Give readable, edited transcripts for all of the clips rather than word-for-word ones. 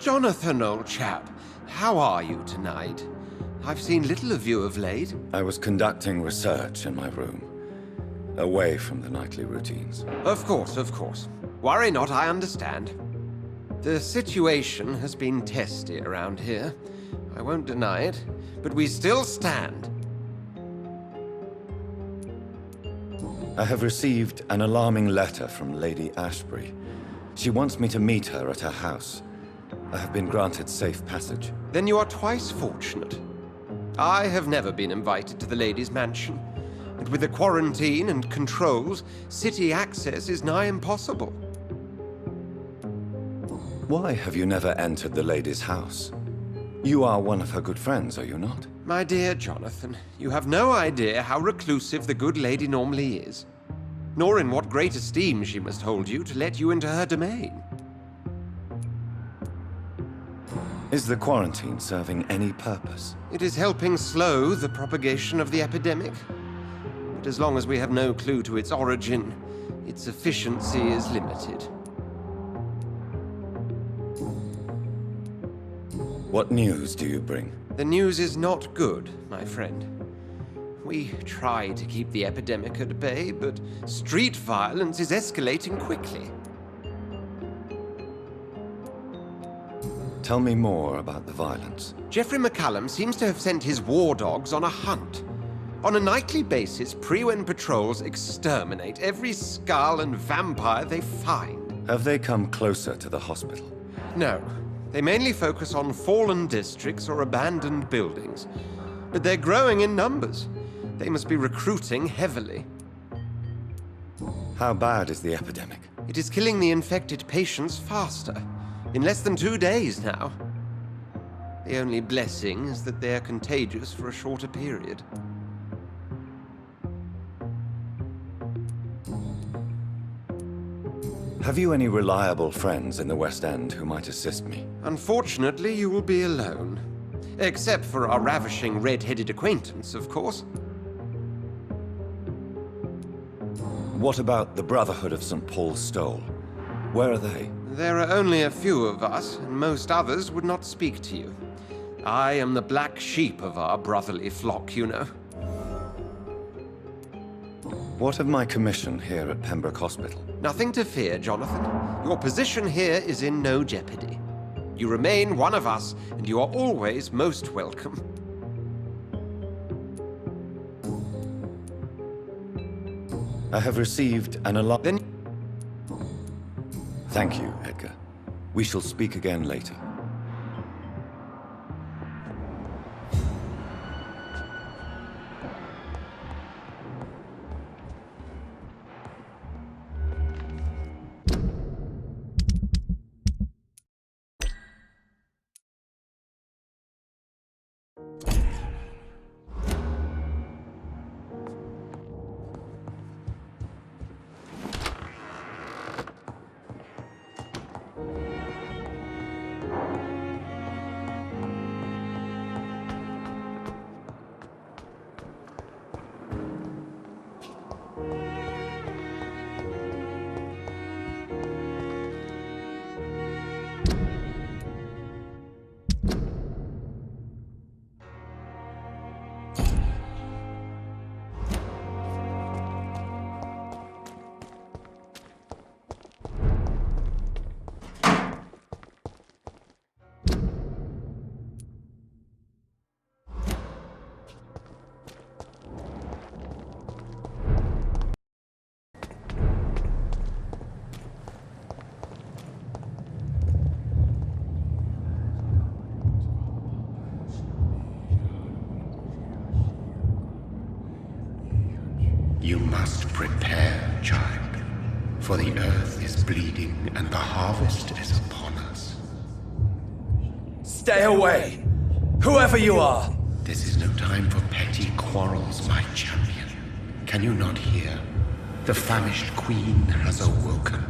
Jonathan, old chap, how are you tonight? I've seen little of you of late. I was conducting research in my room, away from the nightly routines. Of course, of course. Worry not, I understand. The situation has been testy around here. I won't deny it, but we still stand. I have received an alarming letter from Lady Ashbury. She wants me to meet her at her house. I have been granted safe passage. Then you are twice fortunate. I have never been invited to the lady's mansion, and with the quarantine and controls, city access is nigh impossible. Why have you never entered the lady's house? You are one of her good friends, are you not? My dear Jonathan, you have no idea how reclusive the good lady normally is, nor in what great esteem she must hold you to let you into her domain. Is the quarantine serving any purpose? It is helping slow the propagation of the epidemic. But as long as we have no clue to its origin, its efficiency is limited. What news do you bring? The news is not good, my friend. We try to keep the epidemic at bay, but street violence is escalating quickly. Tell me more about the violence. Geoffrey McCallum seems to have sent his war dogs on a hunt. On a nightly basis, Pre-Wen patrols exterminate every skull and vampire they find. Have they come closer to the hospital? No. They mainly focus on fallen districts or abandoned buildings. But they're growing in numbers. They must be recruiting heavily. How bad is the epidemic? It is killing the infected patients faster. In less than 2 days now. The only blessing is that they are contagious for a shorter period. Have you any reliable friends in the West End who might assist me? Unfortunately, you will be alone. Except for our ravishing red-headed acquaintance, of course. What about the Brotherhood of St. Paul's Stole? Where are they? There are only a few of us, and most others would not speak to you. I am the black sheep of our brotherly flock, you know. What of my commission here at Pembroke Hospital? Nothing to fear, Jonathan. Your position here is in no jeopardy. You remain one of us, and you are always most welcome. I have received an alarm. Then... Thank you, Edgar. We shall speak again later. You must prepare, child, for the earth is bleeding and the harvest is upon us. Stay away, whoever you are! This is no time for petty quarrels, my champion. Can you not hear? The famished queen has awoken.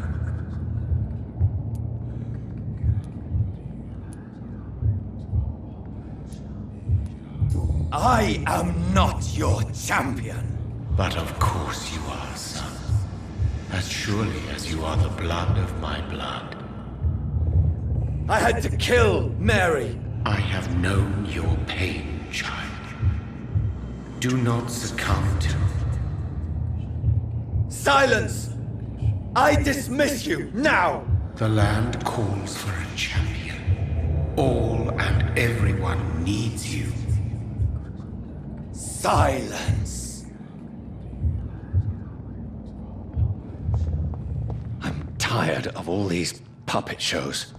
I am not your champion. But of course you are, son. As surely as you are the blood of my blood. I had to kill Mary. I have known your pain, child. Do not succumb to... Silence! I dismiss you, now! The land calls for a champion. All and everyone needs you. Silence! I'm tired of all these puppet shows.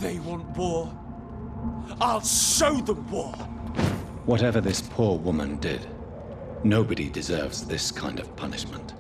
They want war. I'll show them war. Whatever this poor woman did, nobody deserves this kind of punishment.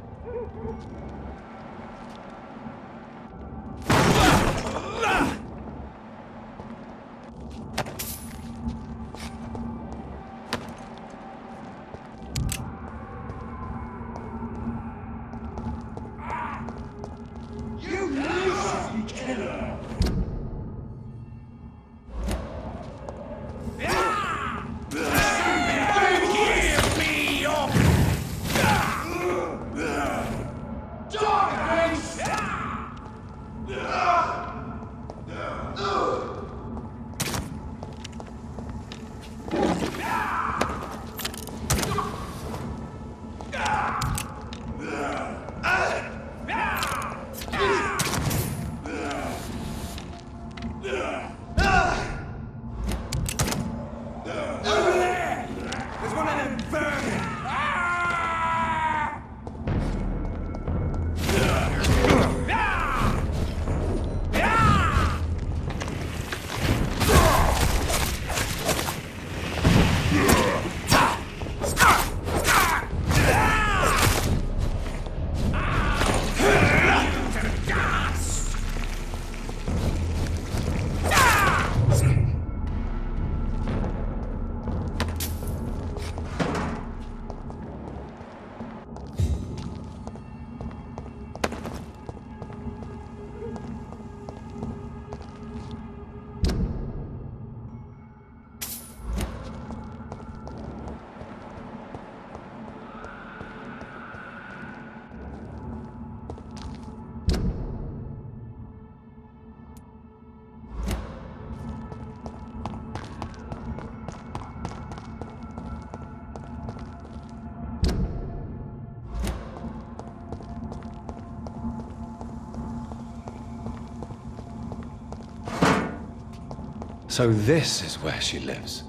So this is where she lives.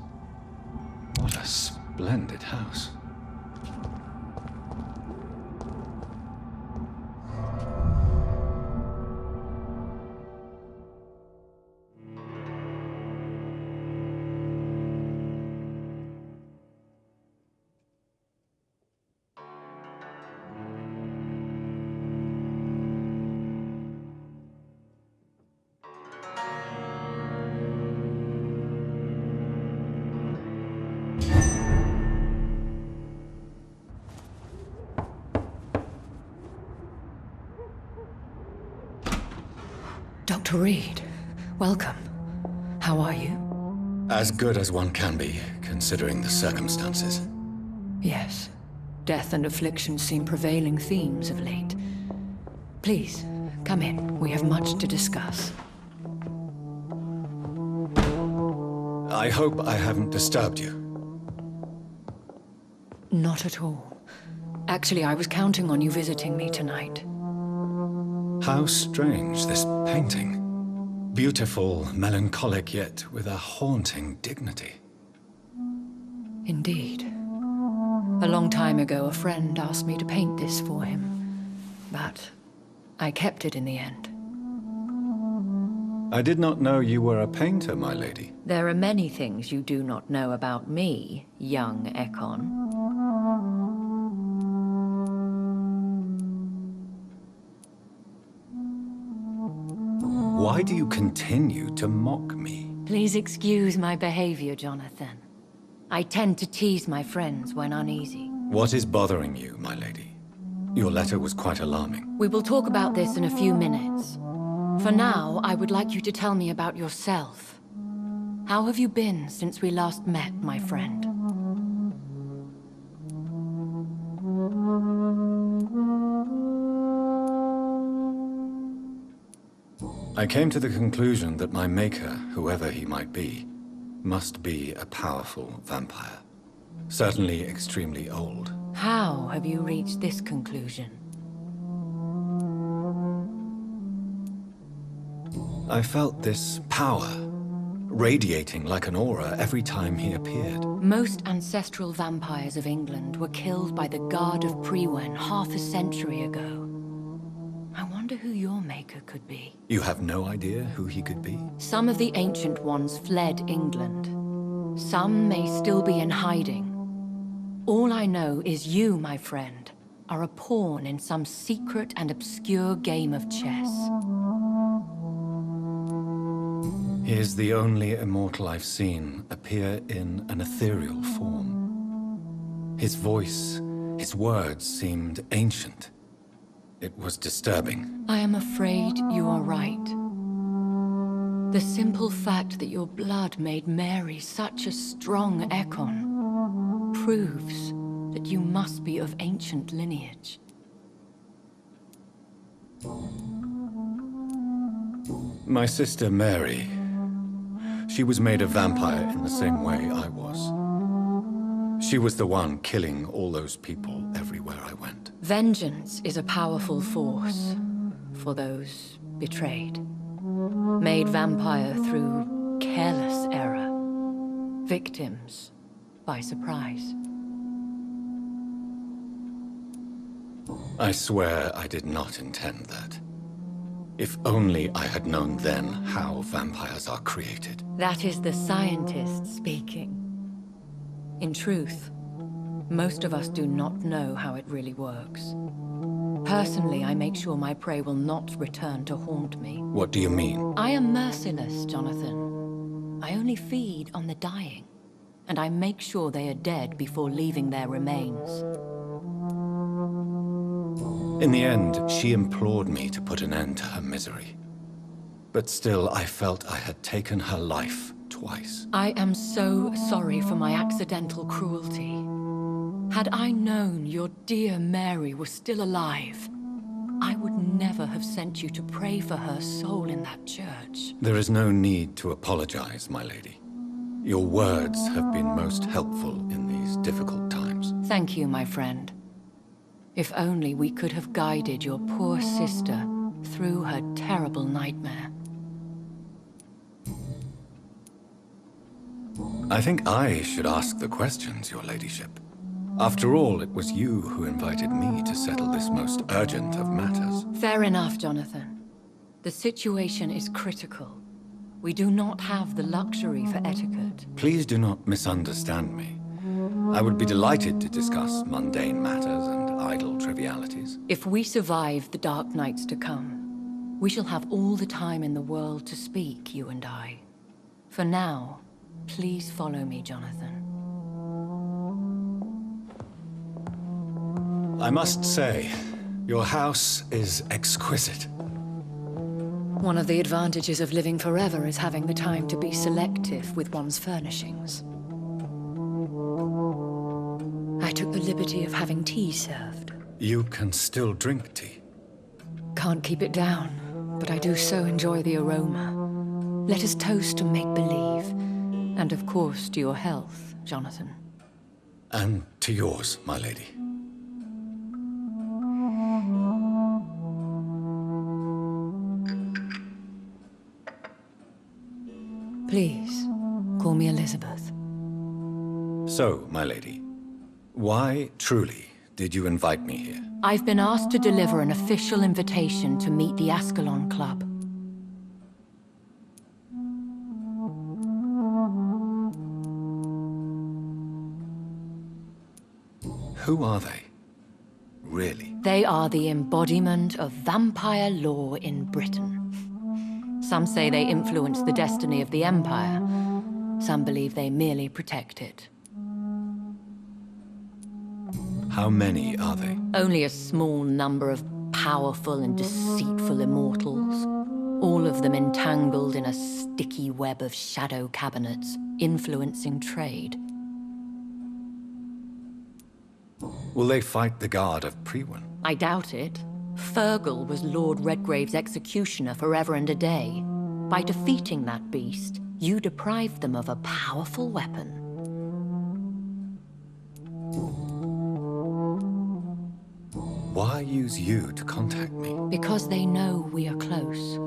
What a splendid house. Dr. Reed, welcome. How are you? As good as one can be, considering the circumstances. Yes. Death and affliction seem prevailing themes of late. Please, come in. We have much to discuss. I hope I haven't disturbed you. Not at all. Actually, I was counting on you visiting me tonight. How strange, this painting. Beautiful, melancholic, yet with a haunting dignity. Indeed. A long time ago, a friend asked me to paint this for him, but I kept it in the end. I did not know you were a painter, my lady. There are many things you do not know about me, young Ekon. Why do you continue to mock me? Please excuse my behavior, Jonathan. I tend to tease my friends when uneasy. What is bothering you, my lady? Your letter was quite alarming. We will talk about this in a few minutes. For now, I would like you to tell me about yourself. How have you been since we last met, my friend? I came to the conclusion that my maker, whoever he might be, must be a powerful vampire. Certainly extremely old. How have you reached this conclusion? I felt this power, radiating like an aura every time he appeared. Most ancestral vampires of England were killed by the Guard of Prewen half a century ago. I wonder who your maker could be. You have no idea who he could be? Some of the ancient ones fled England. Some may still be in hiding. All I know is you, my friend, are a pawn in some secret and obscure game of chess. He is the only immortal I've seen appear in an ethereal form. His voice, his words seemed ancient. It was disturbing. I am afraid you are right. The simple fact that your blood made Mary such a strong Ekon proves that you must be of ancient lineage. My sister Mary, she was made a vampire in the same way I was. She was the one killing all those people everywhere I went. Vengeance is a powerful force for those betrayed. Made vampire through careless error. Victims by surprise. I swear I did not intend that. If only I had known then how vampires are created. That is the scientist speaking. In truth, most of us do not know how it really works. Personally, I make sure my prey will not return to haunt me. What do you mean? I am merciless, Jonathan. I only feed on the dying, and I make sure they are dead before leaving their remains. In the end, she implored me to put an end to her misery. But still, I felt I had taken her life twice. I am so sorry for my accidental cruelty. Had I known your dear Mary was still alive, I would never have sent you to pray for her soul in that church. There is no need to apologize, my lady. Your words have been most helpful in these difficult times. Thank you, my friend. If only we could have guided your poor sister through her terrible nightmare. I think I should ask the questions, your ladyship. After all, it was you who invited me to settle this most urgent of matters. Fair enough, Jonathan. The situation is critical. We do not have the luxury for etiquette. Please do not misunderstand me. I would be delighted to discuss mundane matters and idle trivialities. If we survive the dark nights to come, we shall have all the time in the world to speak, you and I. For now, please follow me, Jonathan. I must say, your house is exquisite. One of the advantages of living forever is having the time to be selective with one's furnishings. I took the liberty of having tea served. You can still drink tea. Can't keep it down, but I do so enjoy the aroma. Let us toast to make-believe, and of course to your health, Jonathan. And to yours, my lady. Please, call me Elizabeth. So, my lady, why truly did you invite me here? I've been asked to deliver an official invitation to meet the Ascalon Club. Who are they? Really? They are the embodiment of vampire law in Britain. Some say they influence the destiny of the Empire. Some believe they merely protect it. How many are they? Only a small number of powerful and deceitful immortals. All of them entangled in a sticky web of shadow cabinets, influencing trade. Will they fight the guard of Priwen? I doubt it. Fergal was Lord Redgrave's executioner forever and a day. By defeating that beast, you deprived them of a powerful weapon. Why use you to contact me? Because they know we are close.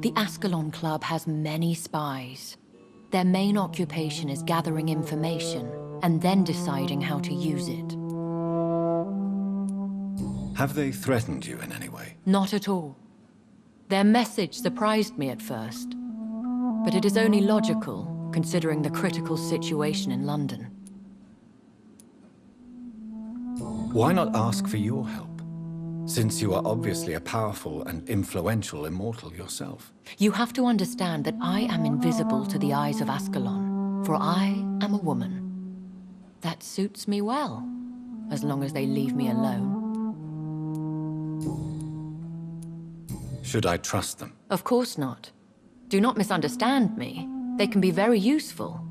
The Ascalon Club has many spies. Their main occupation is gathering information and then deciding how to use it. Have they threatened you in any way? Not at all. Their message surprised me at first, but it is only logical, considering the critical situation in London. Why not ask for your help, since you are obviously a powerful and influential immortal yourself? You have to understand that I am invisible to the eyes of Ascalon, for I am a woman. That suits me well, as long as they leave me alone. Should I trust them? Of course not. Do not misunderstand me. They can be very useful,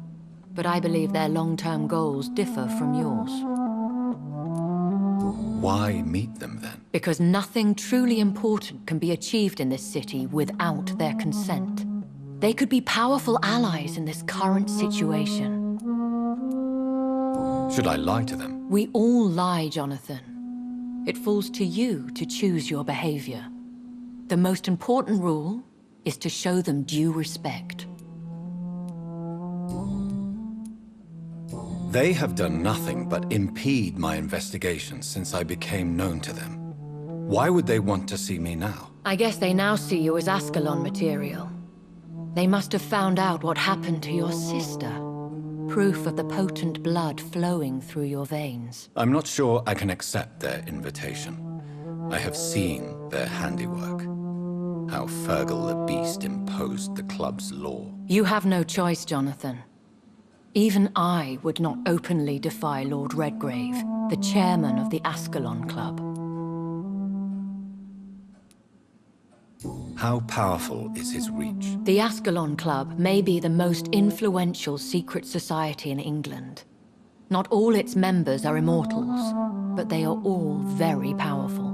but I believe their long-term goals differ from yours. Why meet them then? Because nothing truly important can be achieved in this city without their consent. They could be powerful allies in this current situation. Should I lie to them? We all lie, Jonathan. It falls to you to choose your behavior. The most important rule is to show them due respect. They have done nothing but impede my investigations since I became known to them. Why would they want to see me now? I guess they now see you as Ascalon material. They must have found out what happened to your sister. Proof of the potent blood flowing through your veins. I'm not sure I can accept their invitation. I have seen their handiwork. How Fergal the Beast imposed the club's law. You have no choice, Jonathan. Even I would not openly defy Lord Redgrave, the chairman of the Ascalon Club. How powerful is his reach? The Ascalon Club may be the most influential secret society in England. Not all its members are immortals, but they are all very powerful.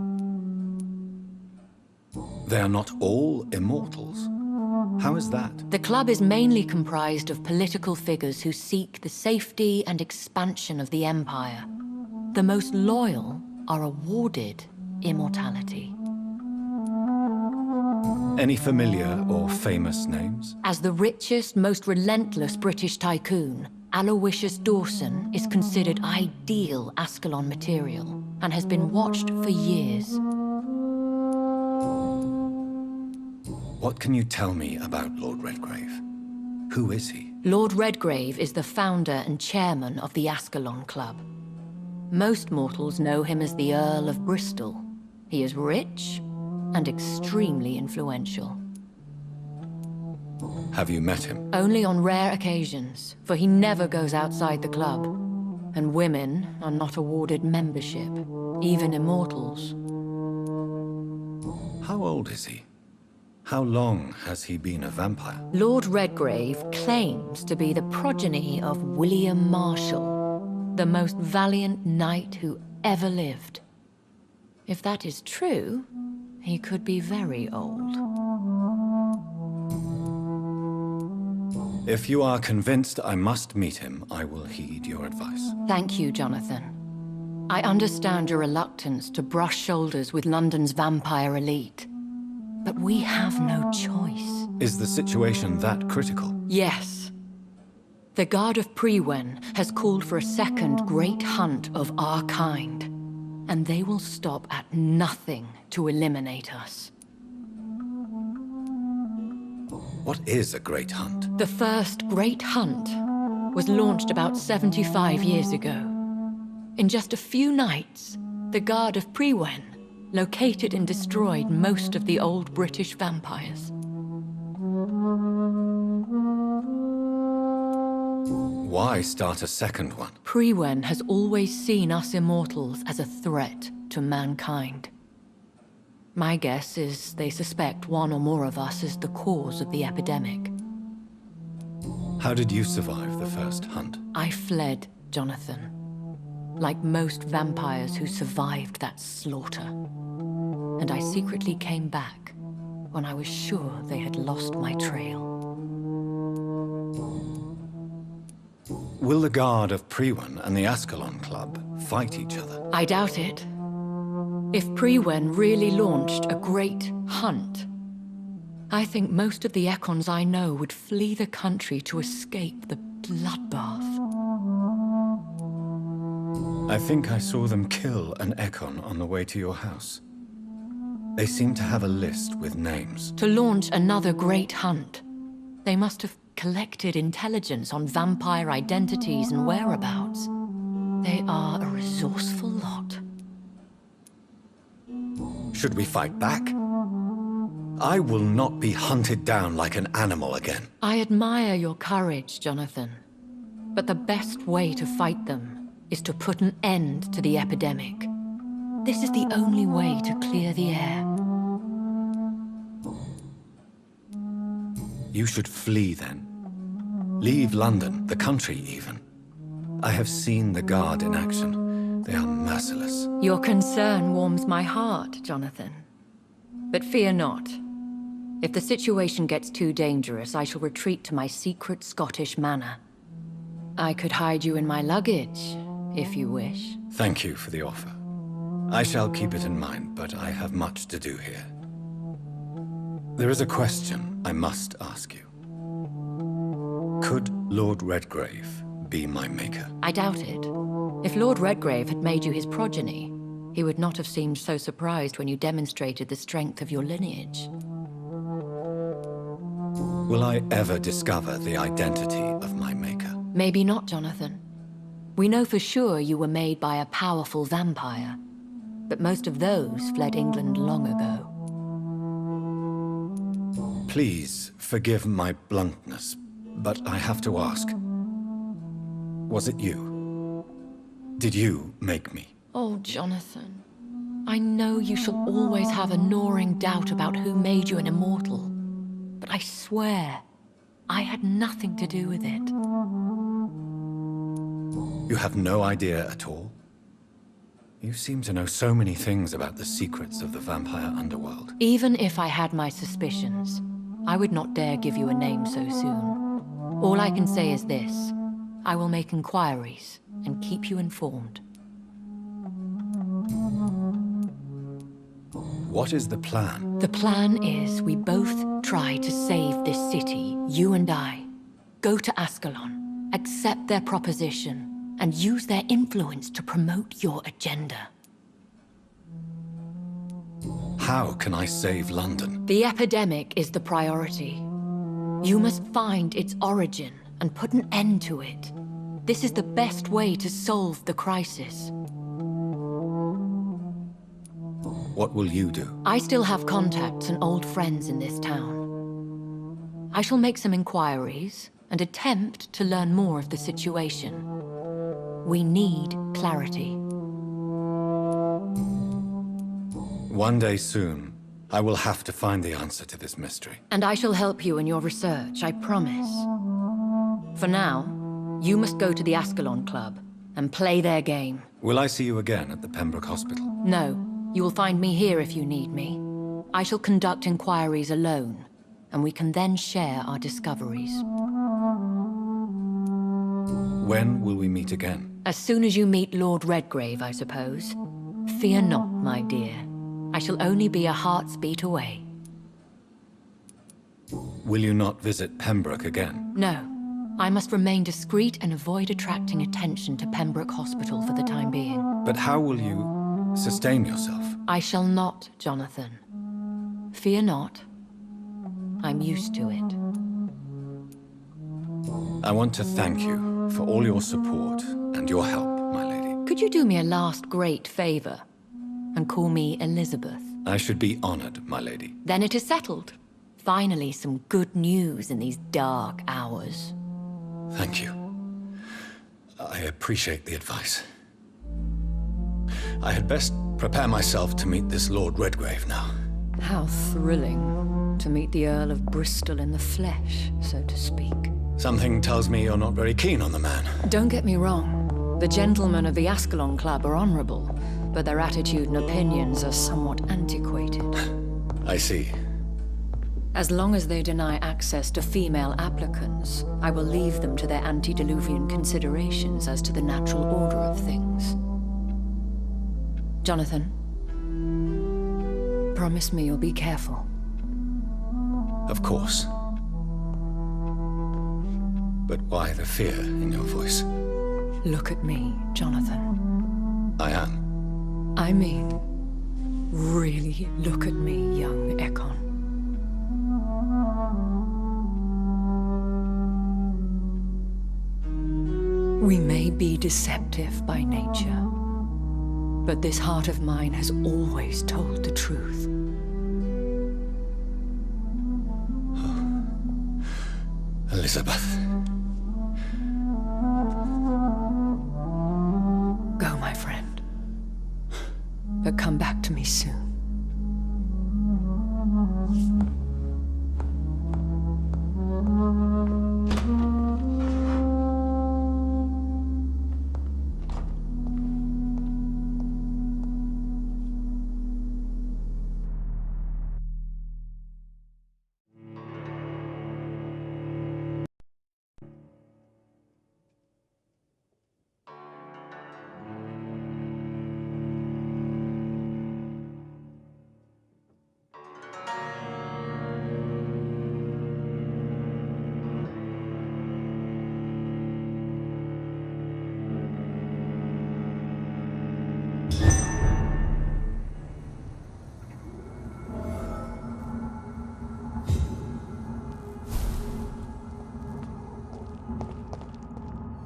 They are not all immortals. How is that? The club is mainly comprised of political figures who seek the safety and expansion of the Empire. The most loyal are awarded immortality. Any familiar or famous names? As the richest, most relentless British tycoon, Aloysius Dawson is considered ideal Ascalon material and has been watched for years. What can you tell me about Lord Redgrave? Who is he? Lord Redgrave is the founder and chairman of the Ascalon Club. Most mortals know him as the Earl of Bristol. He is rich and extremely influential. Have you met him? Only on rare occasions, for he never goes outside the club. And women are not awarded membership, even immortals. How old is he? How long has he been a vampire? Lord Redgrave claims to be the progeny of William Marshall, the most valiant knight who ever lived. If that is true, he could be very old. If you are convinced I must meet him, I will heed your advice. Thank you, Jonathan. I understand your reluctance to brush shoulders with London's vampire elite. But we have no choice. Is the situation that critical? Yes. The Guard of Priwen has called for a second great hunt of our kind. And they will stop at nothing to eliminate us. What is a great hunt? The first great hunt was launched about 75 years ago. In just a few nights, the Guard of Priwen located and destroyed most of the old British vampires. Why start a second one? Priwen has always seen us immortals as a threat to mankind. My guess is they suspect one or more of us is the cause of the epidemic. How did you survive the first hunt? I fled, Jonathan. Like most vampires who survived that slaughter. And I secretly came back when I was sure they had lost my trail. Will the Guard of Priwen and the Ascalon Club fight each other? I doubt it. If Priwen really launched a great hunt, I think most of the Ekons I know would flee the country to escape the bloodbath. I think I saw them kill an Ekon on the way to your house. They seem to have a list with names. To launch another great hunt, they must have collected intelligence on vampire identities and whereabouts. They are a resourceful lot. Should we fight back? I will not be hunted down like an animal again. I admire your courage, Jonathan. But the best way to fight them is to put an end to the epidemic. This is the only way to clear the air. You should flee then. Leave London, the country even. I have seen the Guard in action. They are merciless. Your concern warms my heart, Jonathan. But fear not. If the situation gets too dangerous, I shall retreat to my secret Scottish manor. I could hide you in my luggage, if you wish. Thank you for the offer. I shall keep it in mind, but I have much to do here. There is a question I must ask you. Could Lord Redgrave be my maker? I doubt it. If Lord Redgrave had made you his progeny, he would not have seemed so surprised when you demonstrated the strength of your lineage. Will I ever discover the identity of my maker? Maybe not, Jonathan. We know for sure you were made by a powerful vampire, but most of those fled England long ago. Please forgive my bluntness, but I have to ask. Was it you? Did you make me? Oh, Jonathan. I know you shall always have a gnawing doubt about who made you an immortal, but I swear, I had nothing to do with it. You have no idea at all? You seem to know so many things about the secrets of the vampire underworld. Even if I had my suspicions, I would not dare give you a name so soon. All I can say is this. I will make inquiries and keep you informed. What is the plan? The plan is we both try to save this city, you and I. Go to Ascalon, accept their proposition, and use their influence to promote your agenda. How can I save London? The epidemic is the priority. You must find its origin and put an end to it. This is the best way to solve the crisis. What will you do? I still have contacts and old friends in this town. I shall make some inquiries and attempt to learn more of the situation. We need clarity. One day soon, I will have to find the answer to this mystery. And I shall help you in your research, I promise. For now, you must go to the Ascalon Club and play their game. Will I see you again at the Pembroke Hospital? No, you will find me here if you need me. I shall conduct inquiries alone, and we can then share our discoveries. When will we meet again? As soon as you meet Lord Redgrave, I suppose. Fear not, my dear. I shall only be a heart's beat away. Will you not visit Pembroke again? No. I must remain discreet and avoid attracting attention to Pembroke Hospital for the time being. But how will you sustain yourself? I shall not, Jonathan. Fear not. I'm used to it. I want to thank you for all your support and your help, my lady. Could you do me a last great favor and call me Elizabeth? I should be honored, my lady. Then it is settled. Finally, some good news in these dark hours. Thank you. I appreciate the advice. I had best prepare myself to meet this Lord Redgrave now. How thrilling to meet the Earl of Bristol in the flesh, so to speak. Something tells me you're not very keen on the man. Don't get me wrong. The gentlemen of the Ascalon Club are honorable, but their attitude and opinions are somewhat antiquated. I see. As long as they deny access to female applicants, I will leave them to their antediluvian considerations as to the natural order of things. Jonathan, promise me you'll be careful. Of course. But why the fear in your voice? Look at me, Jonathan. I am. I mean, really look at me, young Ekon. We may be deceptive by nature, but this heart of mine has always told the truth. Elizabeth. Go, my friend. But come back to me soon.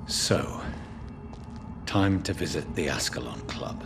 So, time to visit the Ascalon Club.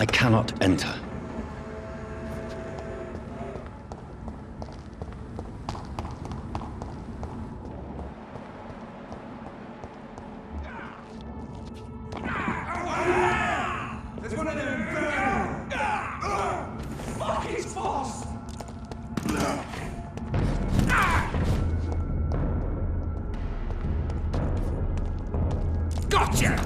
I cannot enter. There's one of them! Fuck his boss! Gotcha!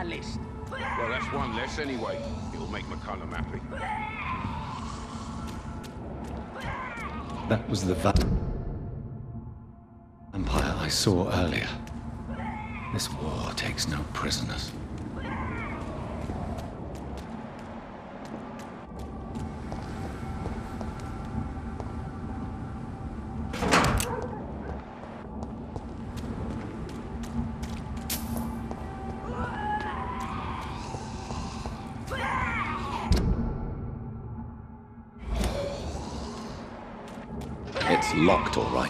our list. Well, that's one less anyway. It'll make McCullum happy. That was the vampire I saw earlier. This war takes no prisoners. It's locked, all right.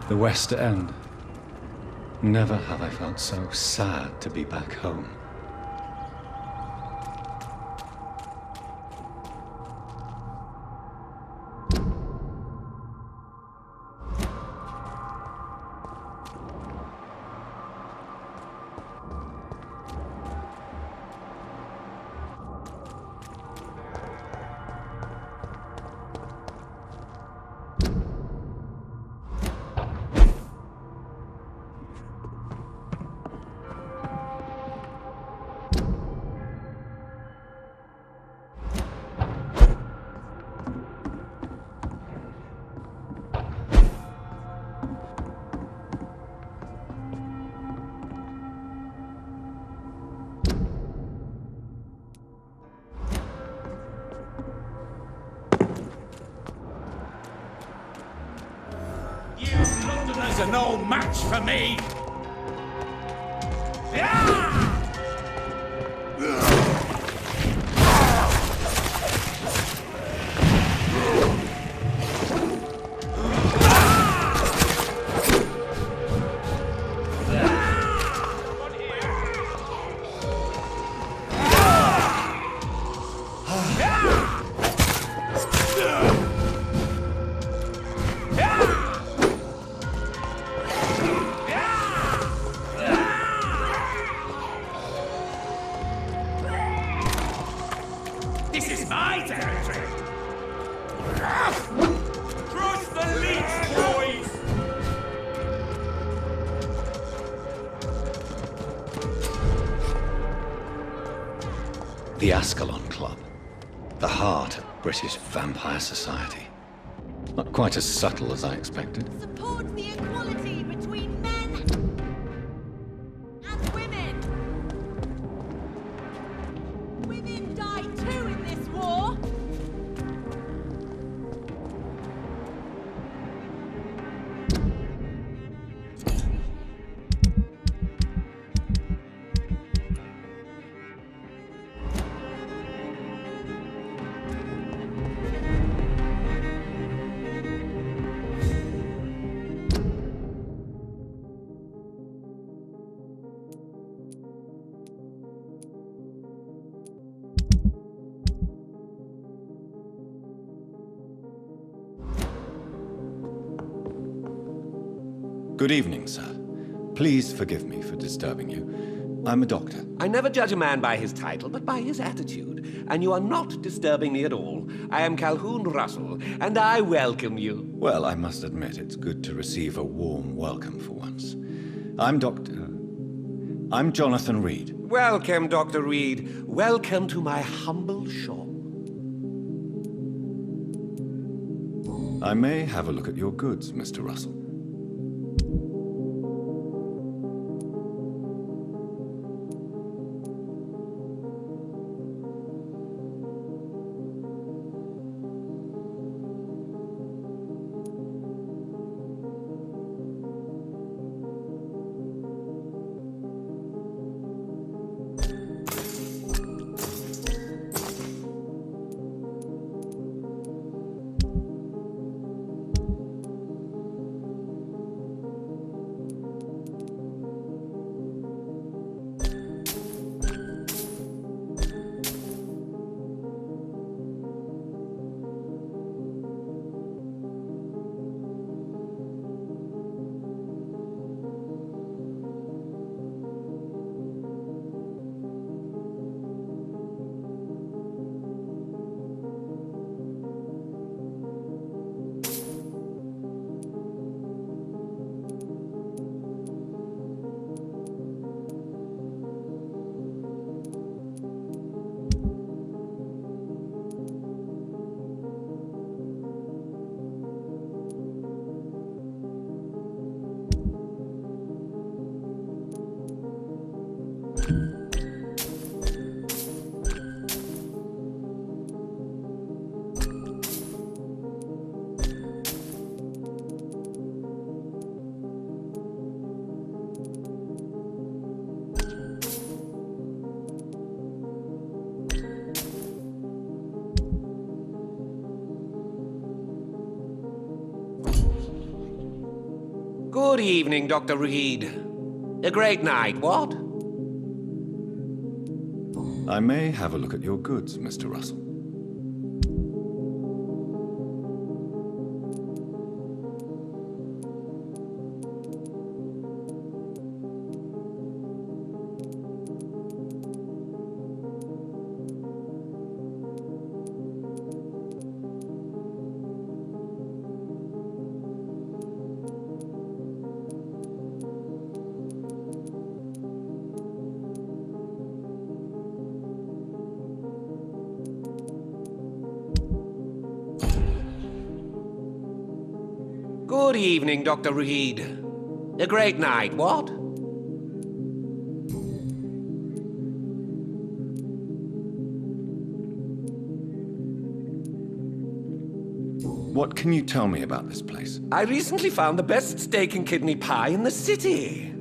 The West End. Never have I felt so sad to be back home. Londoners are no match for me! This is my territory! Trust the leech, boys! The Ascalon Club. The heart of British vampire society. Not quite as subtle as I expected. Support the equality between men and women. Women die too in this war. Good evening, sir. Please forgive me for disturbing you. I'm a doctor. I never judge a man by his title, but by his attitude. And you are not disturbing me at all. I am Calhoun Russell, and I welcome you. Well, I must admit it's good to receive a warm welcome for once. I'm Jonathan Reed. Welcome, Dr. Reed. Welcome to my humble shop. I may have a look at your goods, Mr. Russell. Good evening, Dr. Reed. A great night, what? I may have a look at your goods, Mr. Russell. Good evening, Dr. Reed. A great night, what? What can you tell me about this place? I recently found the best steak and kidney pie in the city.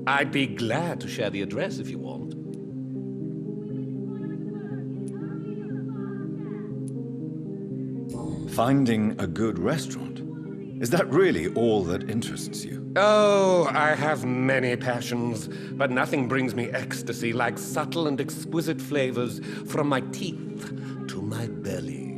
I'd be glad to share the address if you want. Finding a good restaurant? Is that really all that interests you? Oh, I have many passions, but nothing brings me ecstasy like subtle and exquisite flavors from my teeth to my belly.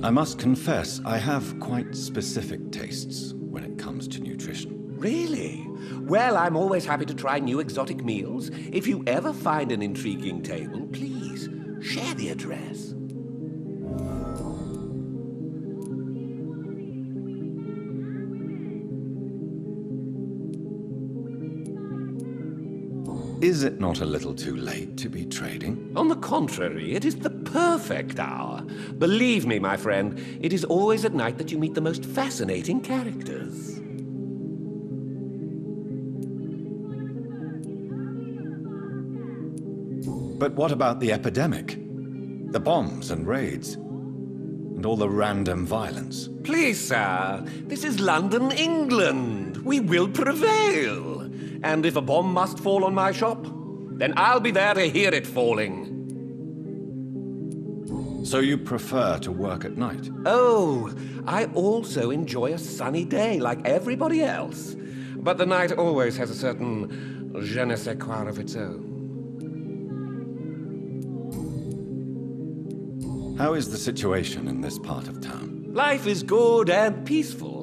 I must confess, I have quite specific tastes when it comes to nutrition. Really? Well, I'm always happy to try new exotic meals. If you ever find an intriguing table, please share the address. Is it not a little too late to be trading? On the contrary, it is the perfect hour. Believe me, my friend, it is always at night that you meet the most fascinating characters. But what about the epidemic? The bombs and raids? And all the random violence? Please, sir, this is London, England. We will prevail. And if a bomb must fall on my shop, then I'll be there to hear it falling. So you prefer to work at night? Oh, I also enjoy a sunny day like everybody else. But the night always has a certain je ne sais quoi of its own. How is the situation in this part of town? Life is good and peaceful.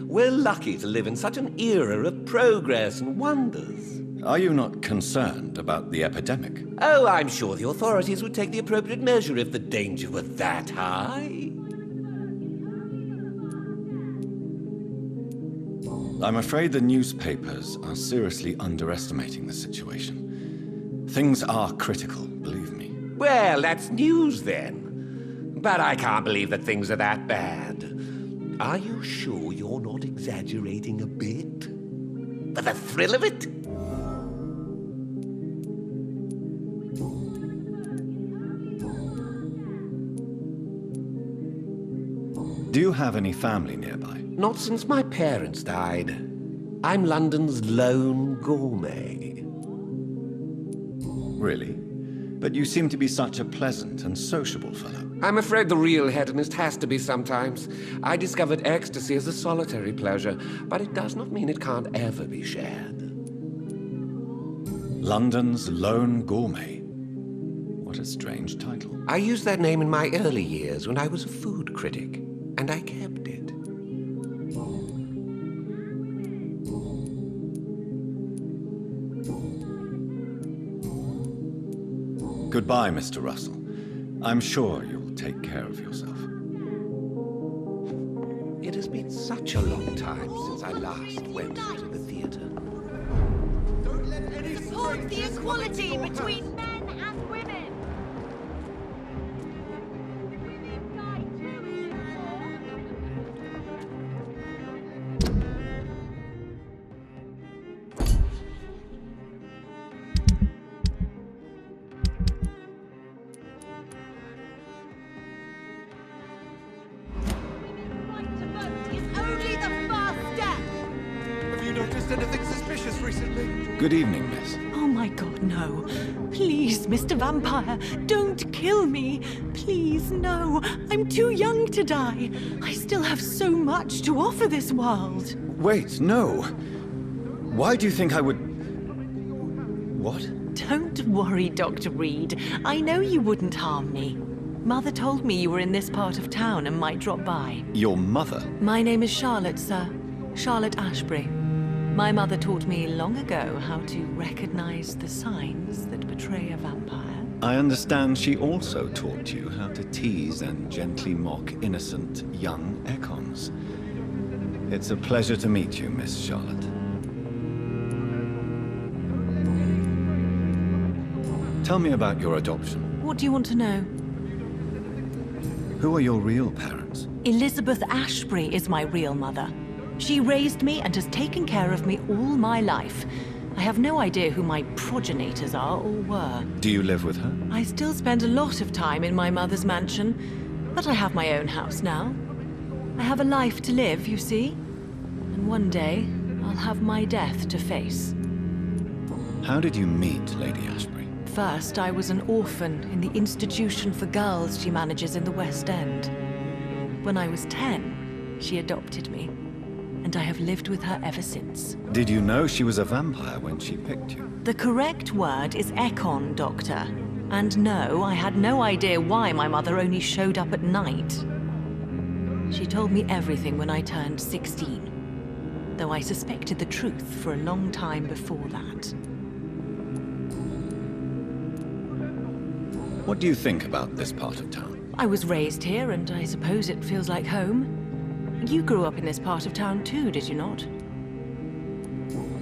We're lucky to live in such an era of progress and wonders. Are you not concerned about the epidemic? Oh, I'm sure the authorities would take the appropriate measure if the danger were that high. I'm afraid the newspapers are seriously underestimating the situation. Things are critical, believe me. Well, that's news then. But I can't believe that things are that bad. Are you sure you're not exaggerating a bit? For the thrill of it? Do you have any family nearby? Not since my parents died. I'm London's lone gourmet. Really? But you seem to be such a pleasant and sociable fellow. I'm afraid the real hedonist has to be sometimes. I discovered ecstasy as a solitary pleasure, but it does not mean it can't ever be shared. London's lone gourmet. What a strange title. I used that name in my early years when I was a food critic, and I kept it. Goodbye, Mr. Russell. I'm sure you'll take care of yourself. It has been such a long time since I last went to the theater. Support the equality between men and women. Women die too in this Anything suspicious recently? Good evening, miss. Oh my God, no. Please, Mr. Vampire, don't kill me. Please, no. I'm too young to die. I still have so much to offer this world. Wait, no. Why do you think I would... What? Don't worry, Dr. Reed. I know you wouldn't harm me. Mother told me you were in this part of town and might drop by. Your mother? My name is Charlotte, sir. Charlotte Ashbury. My mother taught me long ago how to recognize the signs that betray a vampire. I understand she also taught you how to tease and gently mock innocent young Econs. It's a pleasure to meet you, Miss Charlotte. Tell me about your adoption. What do you want to know? Who are your real parents? Elizabeth Ashbury is my real mother. She raised me and has taken care of me all my life. I have no idea who my progenitors are or were. Do you live with her? I still spend a lot of time in my mother's mansion, but I have my own house now. I have a life to live, you see. And one day, I'll have my death to face. How did you meet Lady Ashbury? First, I was an orphan in the institution for girls she manages in the West End. When I was 10, she adopted me. And I have lived with her ever since. Did you know she was a vampire when she picked you? The correct word is Econ, Doctor. And no, I had no idea why my mother only showed up at night. She told me everything when I turned 16, though I suspected the truth for a long time before that. What do you think about this part of town? I was raised here, and I suppose it feels like home. You grew up in this part of town too, did you not?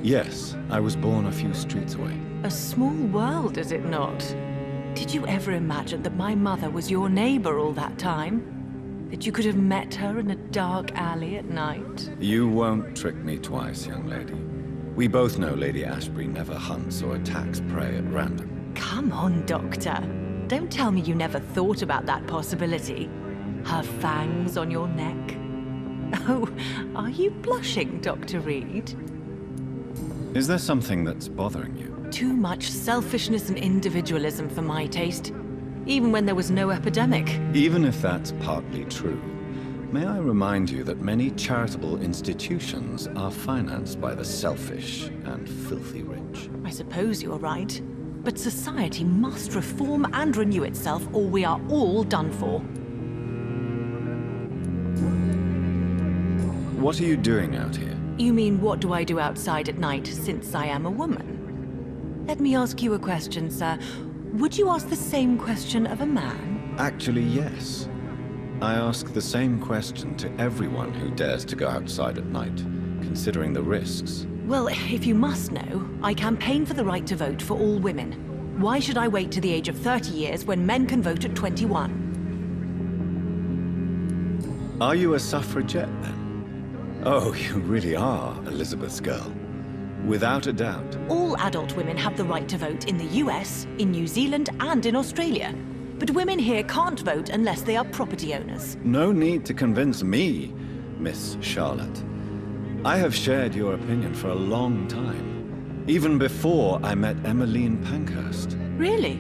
Yes, I was born a few streets away. A small world, is it not? Did you ever imagine that my mother was your neighbor all that time? That you could have met her in a dark alley at night? You won't trick me twice, young lady. We both know Lady Ashbury never hunts or attacks prey at random. Come on, Doctor. Don't tell me you never thought about that possibility. Her fangs on your neck. Oh, are you blushing, Dr. Reed? Is there something that's bothering you? Too much selfishness and individualism for my taste. Even when there was no epidemic. Even if that's partly true, may I remind you that many charitable institutions are financed by the selfish and filthy rich. I suppose you're right. But society must reform and renew itself, or we are all done for. What are you doing out here? You mean, what do I do outside at night since I am a woman? Let me ask you a question, sir. Would you ask the same question of a man? Actually, yes. I ask the same question to everyone who dares to go outside at night, considering the risks. Well, if you must know, I campaign for the right to vote for all women. Why should I wait to the age of 30 years when men can vote at 21? Are you a suffragette, then? Oh, you really are Elizabeth's girl. Without a doubt. All adult women have the right to vote in the US, in New Zealand, and in Australia. But women here can't vote unless they are property owners. No need to convince me, Miss Charlotte. I have shared your opinion for a long time. Even before I met Emmeline Pankhurst. Really?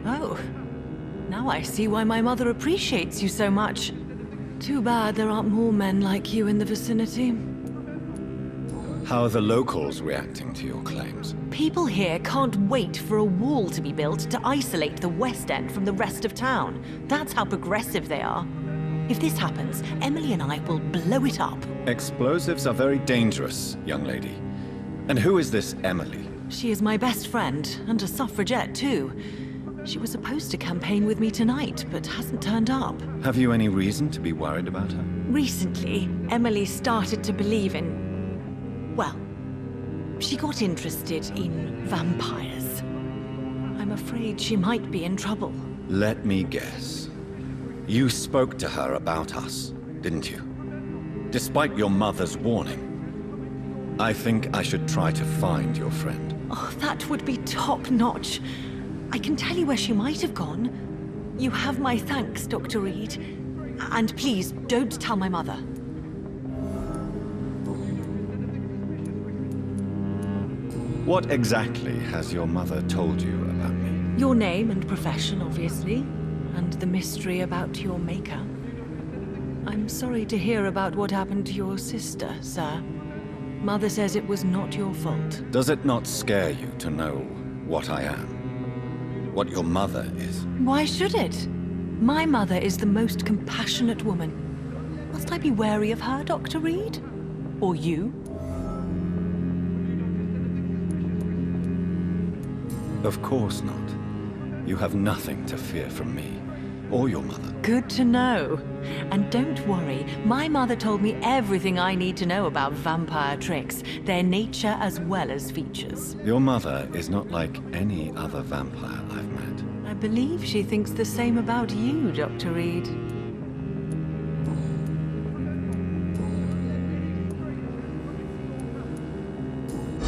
Oh. Now I see why my mother appreciates you so much. Too bad there aren't more men like you in the vicinity. How are the locals reacting to your claims? People here can't wait for a wall to be built to isolate the West End from the rest of town. That's how progressive they are. If this happens, Emily and I will blow it up. Explosives are very dangerous, young lady. And who is this Emily? She is my best friend, and a suffragette too. She was supposed to campaign with me tonight, but hasn't turned up. Have you any reason to be worried about her? Recently, Emily started to believe in... well, she got interested in vampires. I'm afraid she might be in trouble. Let me guess. You spoke to her about us, didn't you? Despite your mother's warning. I think I should try to find your friend. Oh, that would be top-notch. I can tell you where she might have gone. You have my thanks, Dr. Reed. And please, don't tell my mother. What exactly has your mother told you about me? Your name and profession, obviously, and the mystery about your maker. I'm sorry to hear about what happened to your sister, sir. Mother says it was not your fault. Does it not scare you to know what I am? What your mother is? Why should it? My mother is the most compassionate woman. Must I be wary of her, Dr. Reed? Or you? Of course not. You have nothing to fear from me, or your mother. Good to know. And don't worry, my mother told me everything I need to know about vampire tricks, their nature as well as features. Your mother is not like any other vampire I've met. I believe she thinks the same about you, Dr. Reed.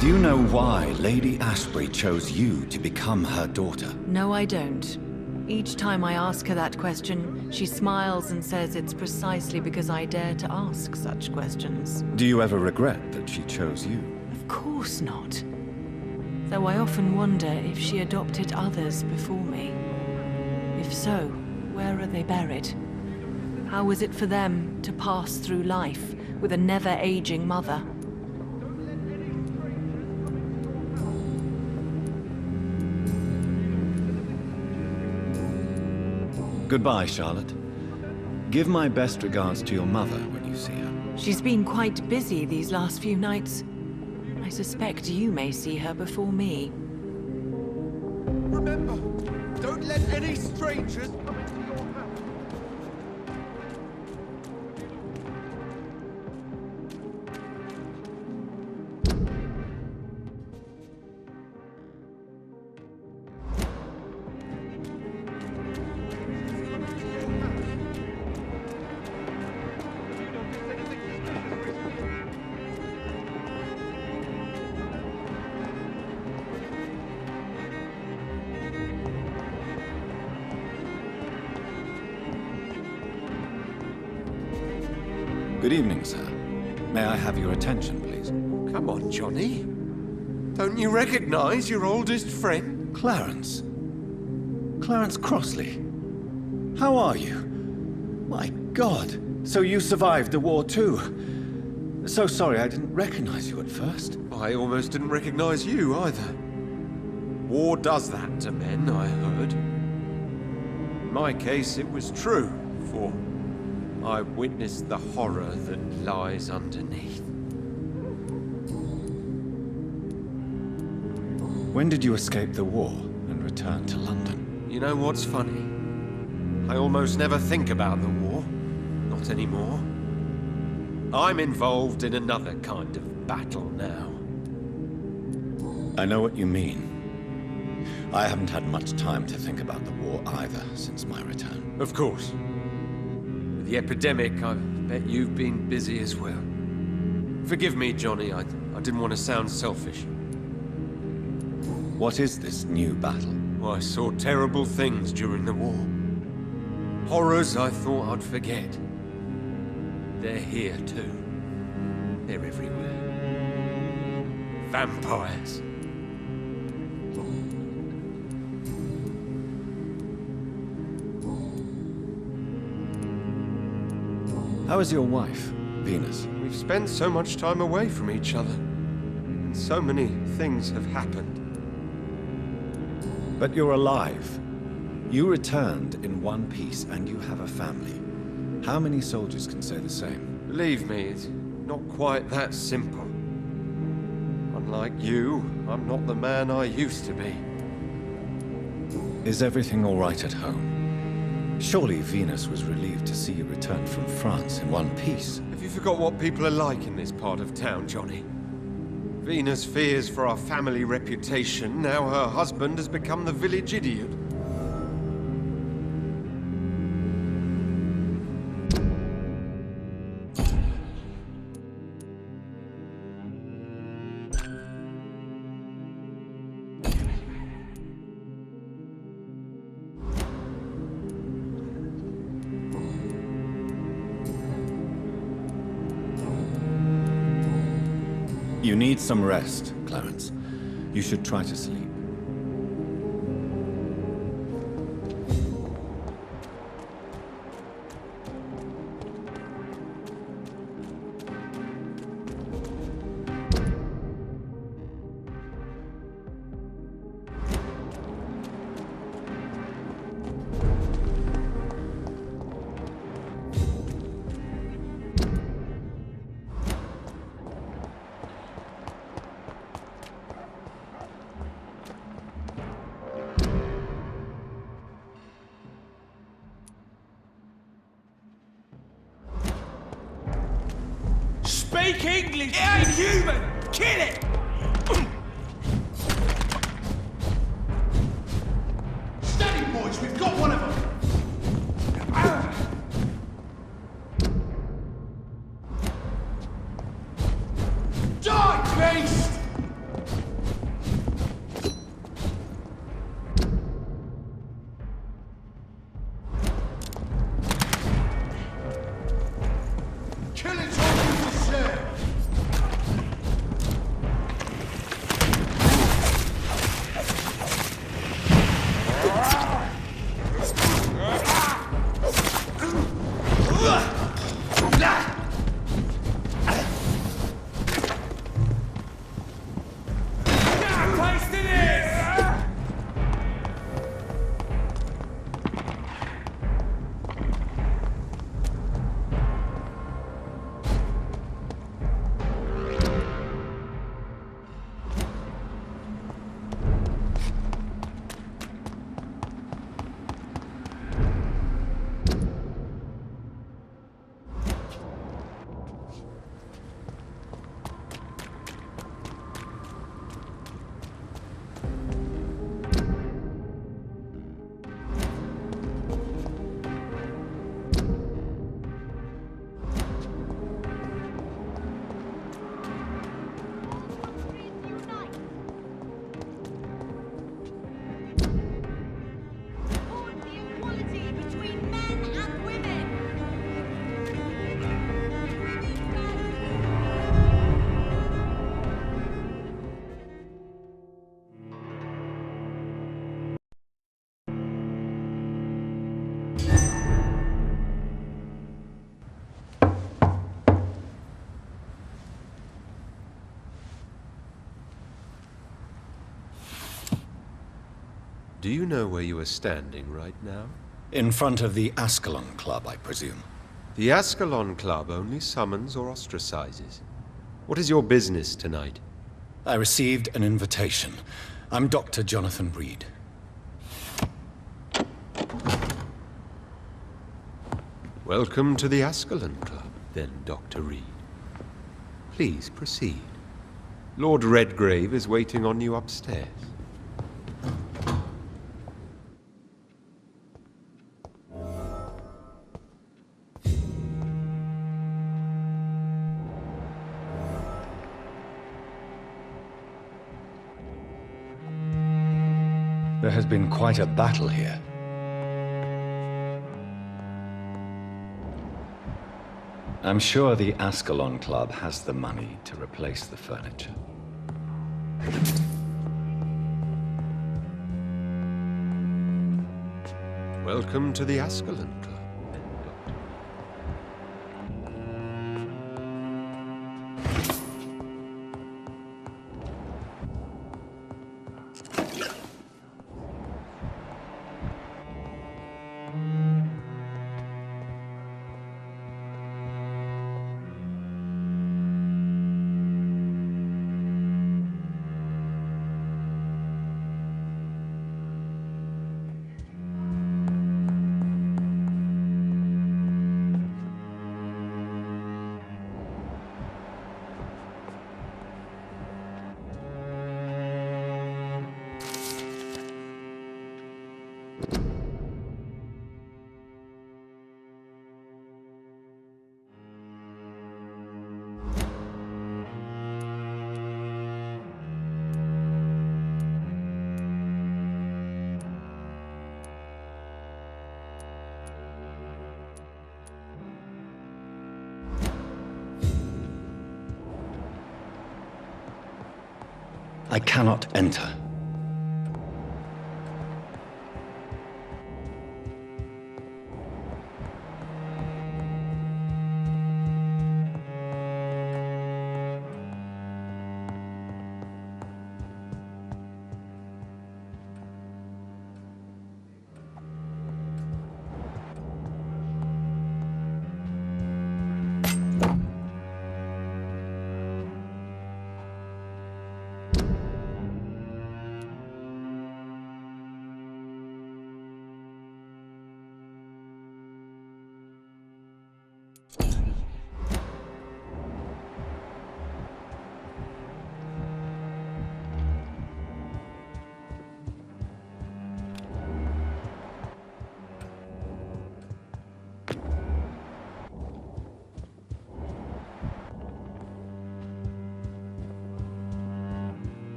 Do you know why Lady Ashbury chose you to become her daughter? No, I don't. Each time I ask her that question, she smiles and says it's precisely because I dare to ask such questions. Do you ever regret that she chose you? Of course not. Though I often wonder if she adopted others before me. If so, where are they buried? How is it for them to pass through life with a never-aging mother? Goodbye, Charlotte. Give my best regards to your mother when you see her. She's been quite busy these last few nights. I suspect you may see her before me. Remember, don't let any strangers come into your house. Good evening, sir. May I have your attention, please? Come on, Johnny. Don't you recognize your oldest friend? Clarence. Clarence Crossley. How are you? My God. So you survived the war too. So sorry I didn't recognize you at first. I almost didn't recognize you either. War does that to men, I heard. In my case, it was true, for I witnessed the horror that lies underneath. When did you escape the war and return to London? You know what's funny? I almost never think about the war. Not anymore. I'm involved in another kind of battle now. I know what you mean. I haven't had much time to think about the war either since my return. Of course. With the epidemic, I bet you've been busy as well. Forgive me, Johnny, I didn't want to sound selfish. What is this new battle? I saw terrible things during the war. Horrors I thought I'd forget. They're here too. They're everywhere. Vampires. How is your wife, Venus? We've spent so much time away from each other. And so many things have happened. But you're alive. You returned in one piece and you have a family. How many soldiers can say the same? Believe me, it's not quite that simple. Unlike you, I'm not the man I used to be. Is everything all right at home? Surely Venus was relieved to see you return from France in one piece. Have you forgot what people are like in this part of town, Johnny? Venus fears for our family reputation. Now her husband has become the village idiot. You need some rest, Clarence. You should try to sleep. Speak English! It ain't human! Kill it! Steady, boys, we've got one of them! Die, beast! Killing's all you deserve! Do you know where you are standing right now? In front of the Ascalon Club, I presume. The Ascalon Club only summons or ostracizes. What is your business tonight? I received an invitation. I'm Dr. Jonathan Reed. Welcome to the Ascalon Club, then, Dr. Reed. Please proceed. Lord Redgrave is waiting on you upstairs. There has been quite a battle here. I'm sure the Ascalon Club has the money to replace the furniture. Welcome to the Ascalon Club. I cannot enter.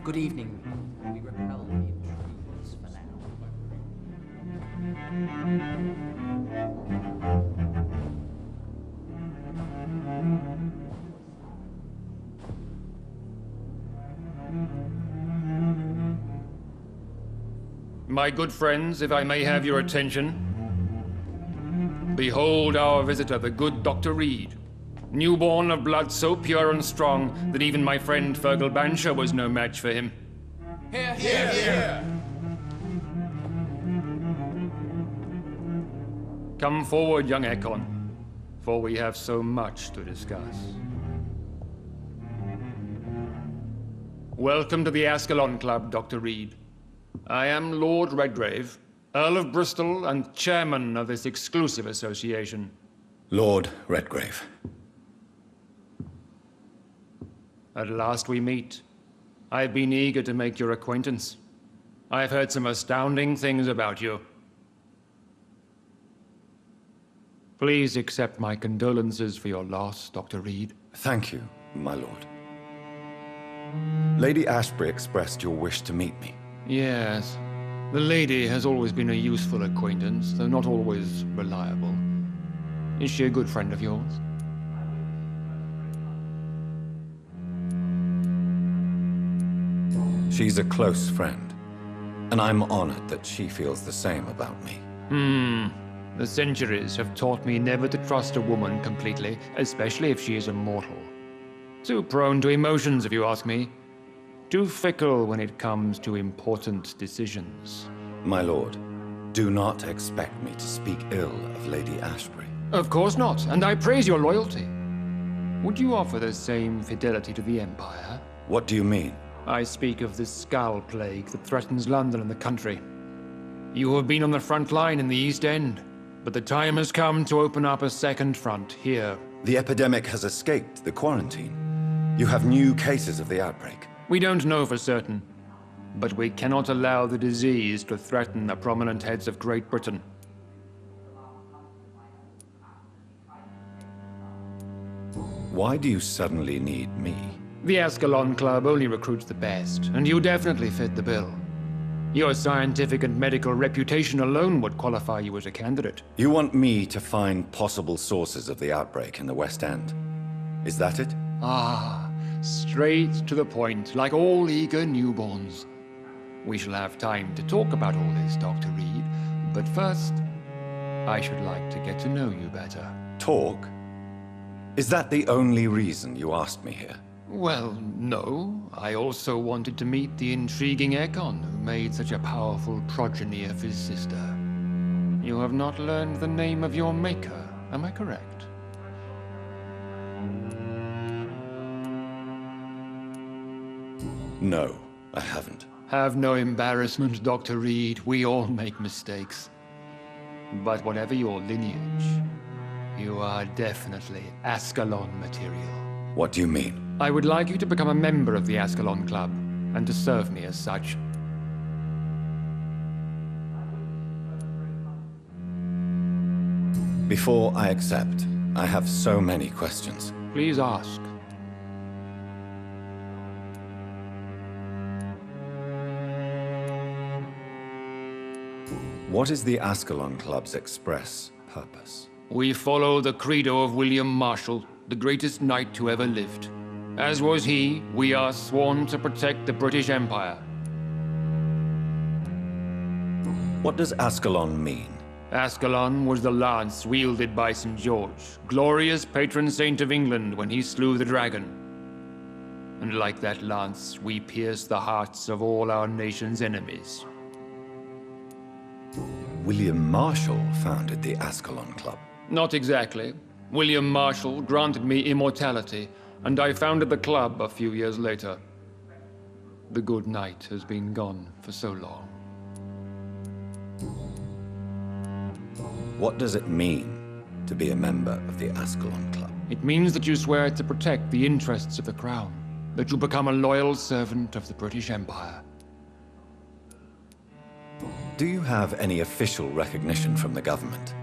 Good evening. We repel the intruders for now. My good friends, if I may have your attention. Behold our visitor, the good Dr. Reed. Newborn of blood so pure and strong that even my friend Fergal Bansher was no match for him. Here, here, here. Come forward, young Ekon, for we have so much to discuss. Welcome to the Ascalon Club, Dr. Reed. I am Lord Redgrave, Earl of Bristol and chairman of this exclusive association. Lord Redgrave. At last we meet. I've been eager to make your acquaintance. I've heard some astounding things about you. Please accept my condolences for your loss, Dr. Reed. Thank you, my lord. Lady Ashbury expressed your wish to meet me. Yes. The lady has always been a useful acquaintance, though not always reliable. Is she a good friend of yours? She's a close friend, and I'm honored that she feels the same about me. The centuries have taught me never to trust a woman completely, especially if she is immortal. Too prone to emotions, if you ask me. Too fickle when it comes to important decisions. My lord, do not expect me to speak ill of Lady Ashbury. Of course not, and I praise your loyalty. Would you offer the same fidelity to the Empire? What do you mean? I speak of the Skull Plague that threatens London and the country. You have been on the front line in the East End, but the time has come to open up a second front here. The epidemic has escaped the quarantine. You have new cases of the outbreak. We don't know for certain, but we cannot allow the disease to threaten the prominent heads of Great Britain. Why do you suddenly need me? The Ascalon Club only recruits the best, and you definitely fit the bill. Your scientific and medical reputation alone would qualify you as a candidate. You want me to find possible sources of the outbreak in the West End. Is that it? Ah, straight to the point, like all eager newborns. We shall have time to talk about all this, Dr. Reed, but first, I should like to get to know you better. Talk? Is that the only reason you asked me here? Well, no. I also wanted to meet the intriguing Ekon, who made such a powerful progeny of his sister. You have not learned the name of your maker, am I correct? No, I haven't. Have no embarrassment, Dr. Reed. We all make mistakes. But whatever your lineage, you are definitely Ascalon material. What do you mean? I would like you to become a member of the Ascalon Club, and to serve me as such. Before I accept, I have so many questions. Please ask. What is the Ascalon Club's express purpose? We follow the credo of William Marshall, the greatest knight who ever lived. As was he, we are sworn to protect the British Empire. What does Ascalon mean? Ascalon was the lance wielded by St. George, glorious patron saint of England when he slew the dragon. And like that lance, we pierce the hearts of all our nation's enemies. William Marshall founded the Ascalon Club. Not exactly. William Marshall granted me immortality, and I founded the club a few years later. The good knight has been gone for so long. What does it mean to be a member of the Ascalon Club? It means that you swear to protect the interests of the crown, that you become a loyal servant of the British Empire. Do you have any official recognition from the government?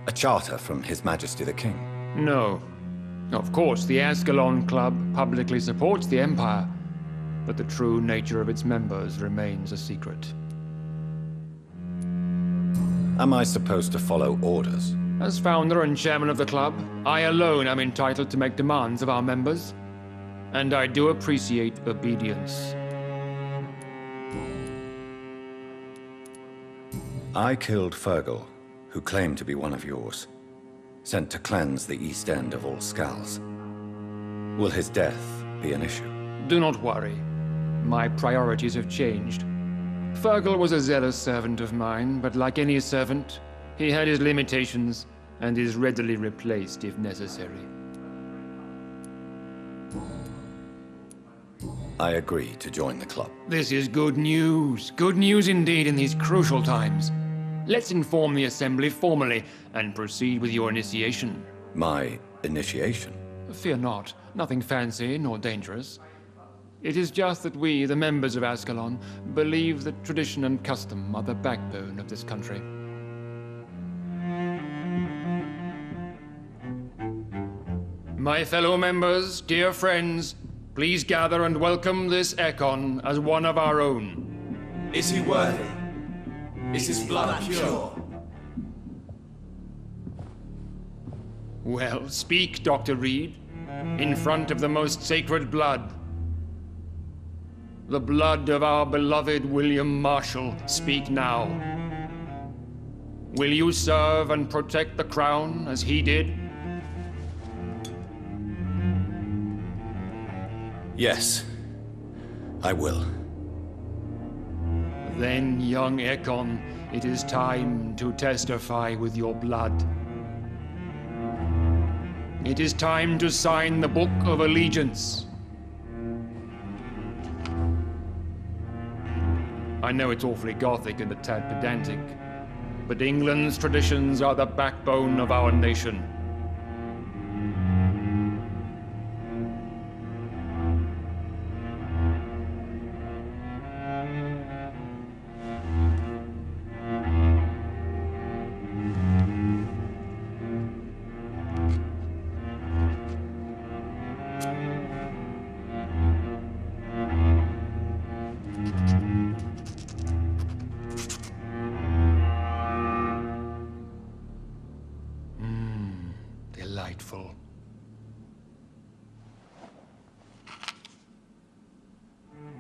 A charter from His Majesty the King? No. Of course, the Ascalon Club publicly supports the Empire, but the true nature of its members remains a secret. Am I supposed to follow orders? As founder and chairman of the club, I alone am entitled to make demands of our members, and I do appreciate obedience. I killed Fergal, who claimed to be one of yours, sent to cleanse the East End of all Scals. Will his death be an issue? Do not worry. My priorities have changed. Fergal was a zealous servant of mine, but like any servant, he had his limitations and is readily replaced if necessary. I agree to join the club. This is good news. Good news indeed in these crucial times. Let's inform the Assembly formally and proceed with your initiation. My initiation? Fear not. Nothing fancy nor dangerous. It is just that we, the members of Ascalon, believe that tradition and custom are the backbone of this country. My fellow members, dear friends, please gather and welcome this Ekon as one of our own. Is he worthy? Is his blood pure? Well, speak, Dr. Reed, in front of the most sacred blood. The blood of our beloved William Marshall, speak now. Will you serve and protect the crown as he did? Yes, I will. Then, young Ekon, it is time to testify with your blood. It is time to sign the Book of Allegiance. I know it's awfully gothic and a tad pedantic, but England's traditions are the backbone of our nation. Delightful.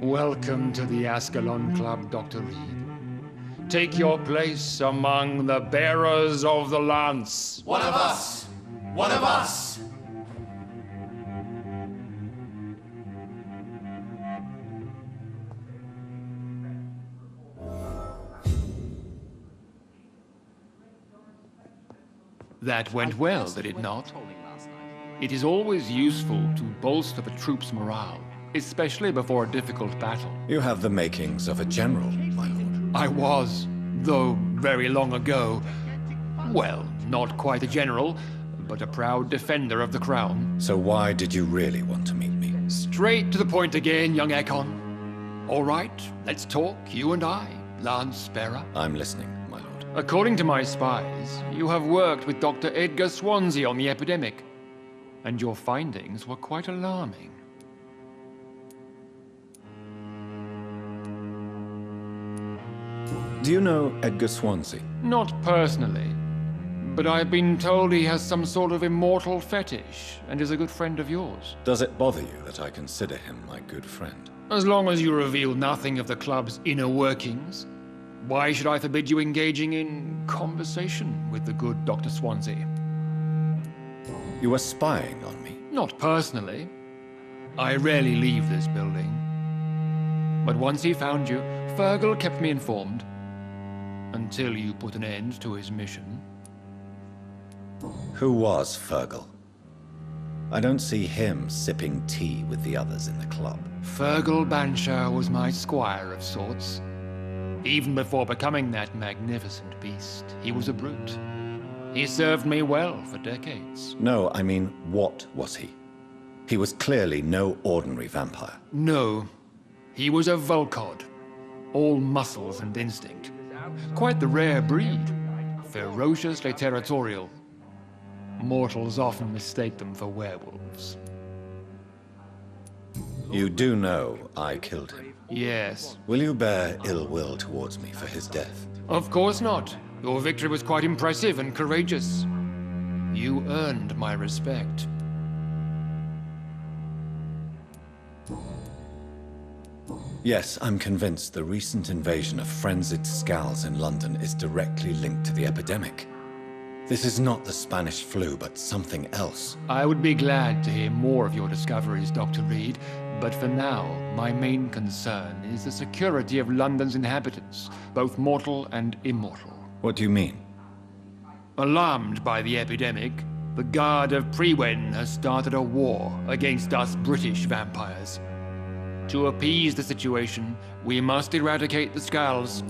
Welcome to the Ascalon Club, Dr. Reed. Take your place among the bearers of the lance. One of us! One of us! That went well, did it not? It is always useful to bolster the troops' morale, especially before a difficult battle. You have the makings of a general, my lord. I was, though very long ago. Well, not quite a general, but a proud defender of the crown. So why did you really want to meet me? Straight to the point again, young Ekon. All right, let's talk, you and I, Lance Bearer. I'm listening, my lord. According to my spies, you have worked with Dr. Edgar Swansea on the epidemic, and your findings were quite alarming. Do you know Edgar Swansea? Not personally, but I've been told he has some sort of immortal fetish and is a good friend of yours. Does it bother you that I consider him my good friend? As long as you reveal nothing of the club's inner workings, why should I forbid you engaging in conversation with the good Dr. Swansea? You were spying on me? Not personally. I rarely leave this building. But once he found you, Fergal kept me informed. Until you put an end to his mission. Who was Fergal? I don't see him sipping tea with the others in the club. Fergal Banshire was my squire of sorts. Even before becoming that magnificent beast, he was a brute. He served me well for decades. No, I mean, what was he? He was clearly no ordinary vampire. No. He was a Volcod. All muscles and instinct. Quite the rare breed. Ferociously territorial. Mortals often mistake them for werewolves. You do know I killed him? Yes. Will you bear ill will towards me for his death? Of course not. Your victory was quite impressive and courageous. You earned my respect. Yes, I'm convinced the recent invasion of frenzied Scals in London is directly linked to the epidemic. This is not the Spanish flu, but something else. I would be glad to hear more of your discoveries, Dr. Reed, but for now, my main concern is the security of London's inhabitants, both mortal and immortal. What do you mean? Alarmed by the epidemic, the Guard of Prewen has started a war against us British vampires. To appease the situation, we must eradicate the Scals.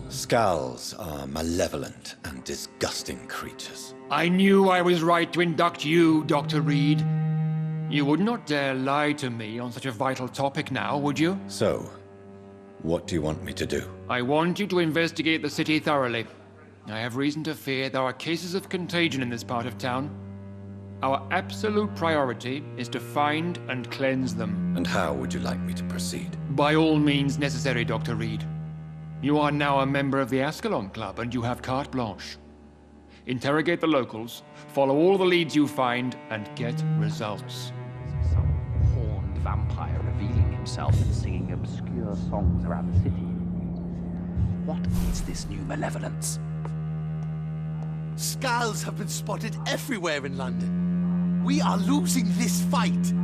Scals are malevolent and disgusting creatures. I knew I was right to induct you, Dr. Reed. You would not dare lie to me on such a vital topic now, would you? So, what do you want me to do? I want you to investigate the city thoroughly. I have reason to fear there are cases of contagion in this part of town. Our absolute priority is to find and cleanse them. And how would you like me to proceed? By all means necessary, Dr. Reed. You are now a member of the Ascalon Club, and you have carte blanche. Interrogate the locals, follow all the leads you find, and get results. Some horned vampire revealing himself and singing obscure songs around the city. What is this new malevolence? Scals have been spotted everywhere in London. We are losing this fight.